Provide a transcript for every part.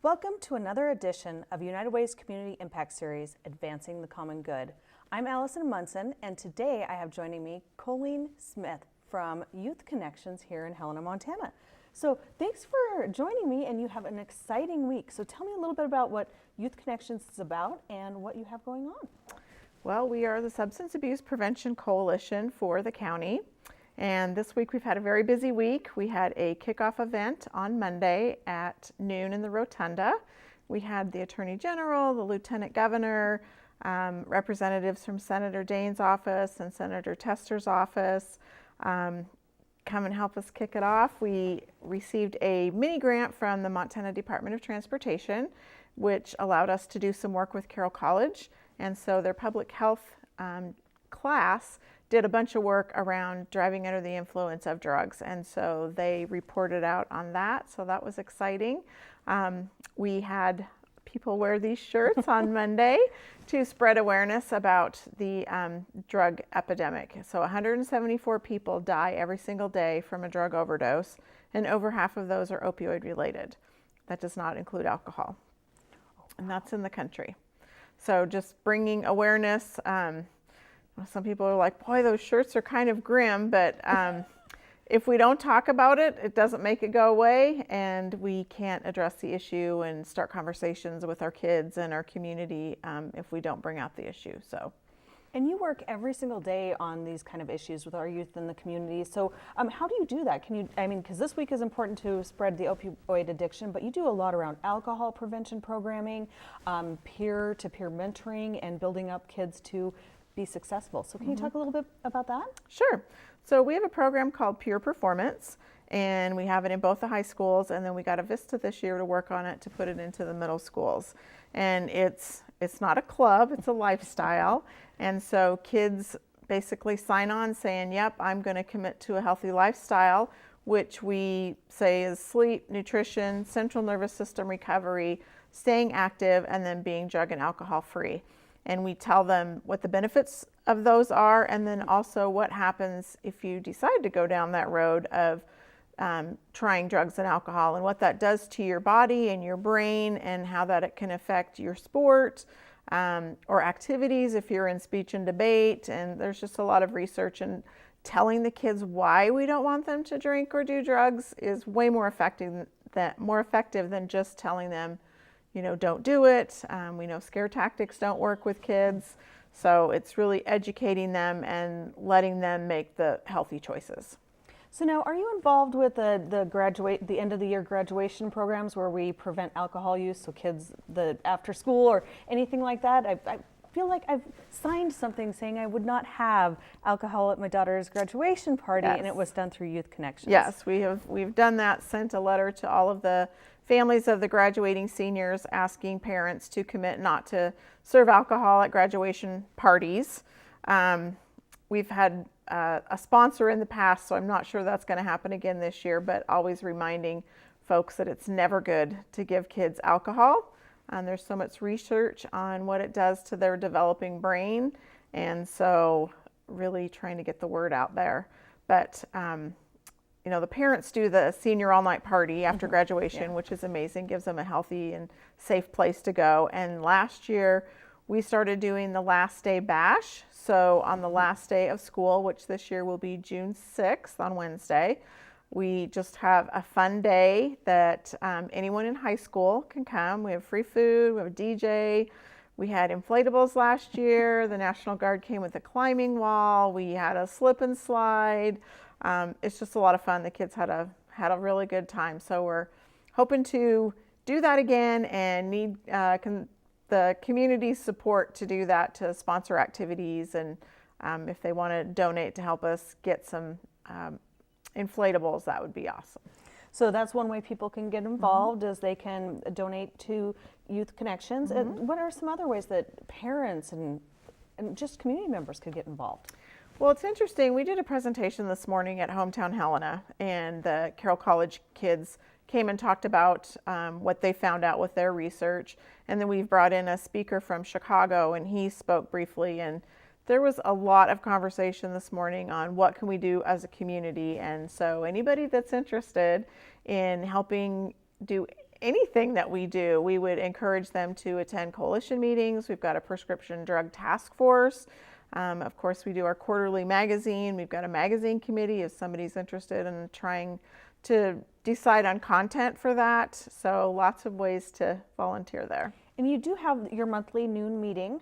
Welcome to another edition of United Way's Community Impact Series, Advancing the Common Good. I'm Allison Munson, and today I have joining me Colleen Smith from Youth Connections here in Helena, Montana. So thanks for joining me, and you have an exciting week. So tell me a little bit about what Youth Connections is about and what you have going on. Well, we are the Substance Abuse Prevention Coalition for the county. And this week we've had a very busy week. We had a kickoff event on Monday at noon in the Rotunda. We had the Attorney General, the Lieutenant Governor, representatives from Senator Daines' office and Senator Tester's office come and help us kick it off. We received a mini grant from the Montana Department of Transportation, which allowed us to do some work with Carroll College. And so their public health class did a bunch of work around driving under the influence of drugs, and so they reported out on that, so that was exciting. We had people wear these shirts on Monday to spread awareness about the drug epidemic. So 174 people die every single day from a drug overdose, and over half of those are opioid related. That does not include alcohol, and that's in the country. So just bringing awareness. Some people are like, boy, those shirts are kind of grim, but if we don't talk about it, it doesn't make it go away, and we can't address the issue and start conversations with our kids and our community if we don't bring out the issue. And you work every single day on these kind of issues with our youth in the community. So how do you do that? Because this week is important to spread the opioid addiction, but you do a lot around alcohol prevention programming, peer-to-peer mentoring, and building up kids to be successful. So can you talk a little bit about that? Sure. So we have a program called Peer Performance, and we have it in both the high schools, and then we got a Vista this year to work on it to put it into the middle schools. And it's not a club, it's a lifestyle. And so kids basically sign on saying, yep, I'm going to commit to a healthy lifestyle, which we say is sleep, nutrition, central nervous system recovery, staying active, and then being drug and alcohol free. And we tell them what the benefits of those are, and then also what happens if you decide to go down that road of trying drugs and alcohol, and what that does to your body and your brain, and how that it can affect your sport or activities if you're in speech and debate. And there's just a lot of research, and telling the kids why we don't want them to drink or do drugs is way more effective than just telling them, don't do it. We know scare tactics don't work with kids. So it's really educating them and letting them make the healthy choices. So now, are you involved with the end of the year graduation programs where we prevent alcohol use, so kids, the after school or anything like that? I feel like I've signed something saying I would not have alcohol at my daughter's graduation party, Yes. And it was done through Youth Connections. Yes, we've done that, sent a letter to all of the families of the graduating seniors asking parents to commit not to serve alcohol at graduation parties. We've had a sponsor in the past, so I'm not sure that's going to happen again this year, but always reminding folks that it's never good to give kids alcohol. There's so much research on what it does to their developing brain, and so really trying to get the word out there. But the parents do the senior all-night party after graduation, which is amazing, gives them a healthy and safe place to go. And last year, we started doing the last day bash. So on the last day of school, which this year will be June 6th on Wednesday, we just have a fun day that anyone in high school can come. We have free food, we have a DJ. We had inflatables last year. The National Guard came with a climbing wall. We had a slip and slide. It's just a lot of fun. The kids had a really good time. So we're hoping to do that again, and need the community's support to do that, to sponsor activities, and if they want to donate to help us get some inflatables, that would be awesome. So that's one way people can get involved, is they can donate to Youth Connections. And what are some other ways that parents and just community members could get involved? Well, it's interesting. We did a presentation this morning at Hometown Helena, and the Carroll College kids came and talked about what they found out with their research. And then we've brought in a speaker from Chicago, and he spoke briefly. And there was a lot of conversation this morning on what can we do as a community. And so anybody that's interested in helping do anything that we do, we would encourage them to attend coalition meetings. We've got a prescription drug task force. Of course, we do our quarterly magazine. We've got a magazine committee if somebody's interested in trying to decide on content for that. So lots of ways to volunteer there. And you do have your monthly noon meeting.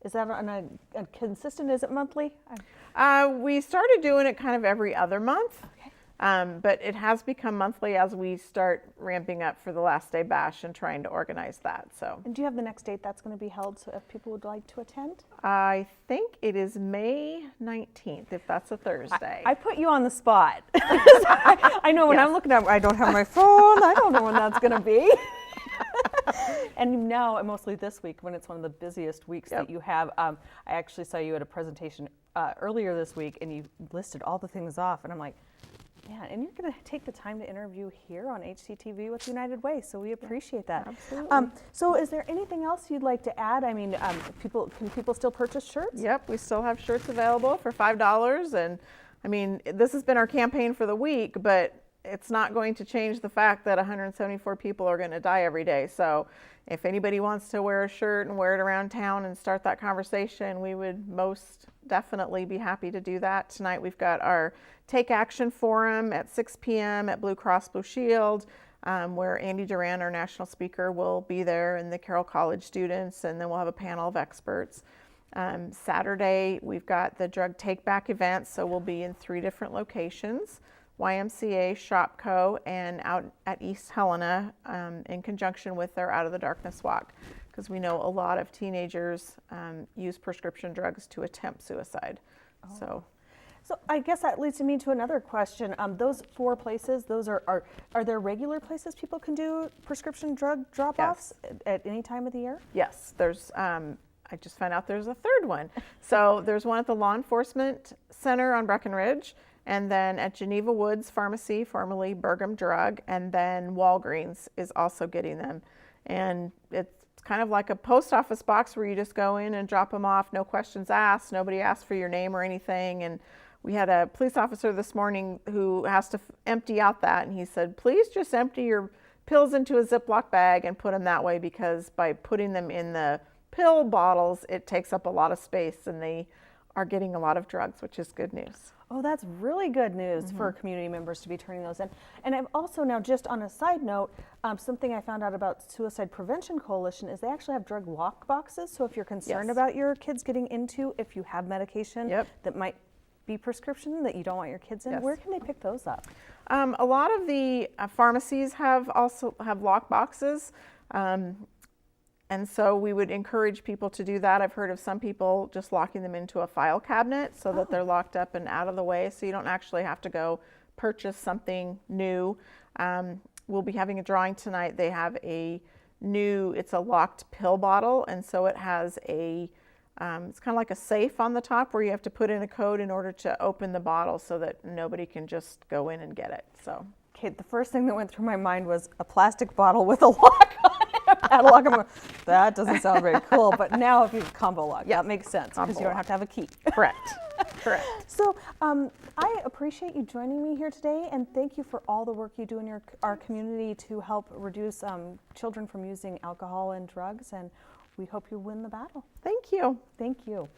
Is that on a consistent, is it monthly? We started doing it kind of every other month. Okay. But it has become monthly as we start ramping up for the last day bash and trying to organize that. So, And do you have the next date that's going to be held so if people would like to attend? I think it is May 19th, if that's a Thursday. I put you on the spot. I know when I'm looking at, I don't have my phone. I don't know when that's going to be. And now, mostly this week, when it's one of the busiest weeks that you have, I actually saw you at a presentation earlier this week, and you listed all the things off, and I'm like, man, and you're going to take the time to interview here on HCTV with United Way, so we appreciate that. Absolutely. So is there anything else you'd like to add? I mean, can people still purchase shirts? Yep, we still have shirts available for $5, and I mean, this has been our campaign for the week, but it's not going to change the fact that 174 people are going to die every day. So if anybody wants to wear a shirt and wear it around town and start that conversation, we would most definitely be happy to do that. Tonight we've got our Take Action Forum at 6 p.m. at Blue Cross Blue Shield, where Andy Duran, our national speaker, will be there, and the Carroll College students, and then we'll have a panel of experts. Saturday we've got the Drug Take Back event, so we'll be in 3 different locations. YMCA, Shopco, and out at East Helena in conjunction with their Out of the Darkness Walk, because we know a lot of teenagers use prescription drugs to attempt suicide. So I guess that leads me to another question. Those 4 places, those are there regular places people can do prescription drug drop-offs at any time of the year? yes, there's, I just found out there's a 3rd one. So there's one at the Law Enforcement Center on Breckenridge, and then at Geneva Woods Pharmacy, formerly Bergam Drug, and then Walgreens is also getting them. And it's kind of like a post office box where you just go in and drop them off, no questions asked, nobody asked for your name or anything. And we had a police officer this morning who has to empty out that, and he said, please just empty your pills into a Ziploc bag and put them that way, because by putting them in the pill bottles, it takes up a lot of space, and they are getting a lot of drugs, which is good news. Oh, that's really good news for community members to be turning those in. And I've also now, just on a side note, something I found out about Suicide Prevention Coalition is they actually have drug lock boxes. So if you're concerned about your kids getting into, if you have medication that might be prescription that you don't want your kids in, where can they pick those up? A lot of the pharmacies have lock boxes. And so we would encourage people to do that. I've heard of some people just locking them into a file cabinet so that they're locked up and out of the way, so you don't actually have to go purchase something new. We'll be having a drawing tonight. They have it's a locked pill bottle, and so it has it's kind of like a safe on the top where you have to put in a code in order to open the bottle so that nobody can just go in and get it. So. Okay, the first thing that went through my mind was a plastic bottle with a lock on it, a padlock. I'm going, that doesn't sound very cool, but now if you combo lock, that makes sense because you don't have to have a key. Correct. Correct. So I appreciate you joining me here today, and thank you for all the work you do in our community to help reduce children from using alcohol and drugs, and we hope you win the battle. Thank you. Thank you.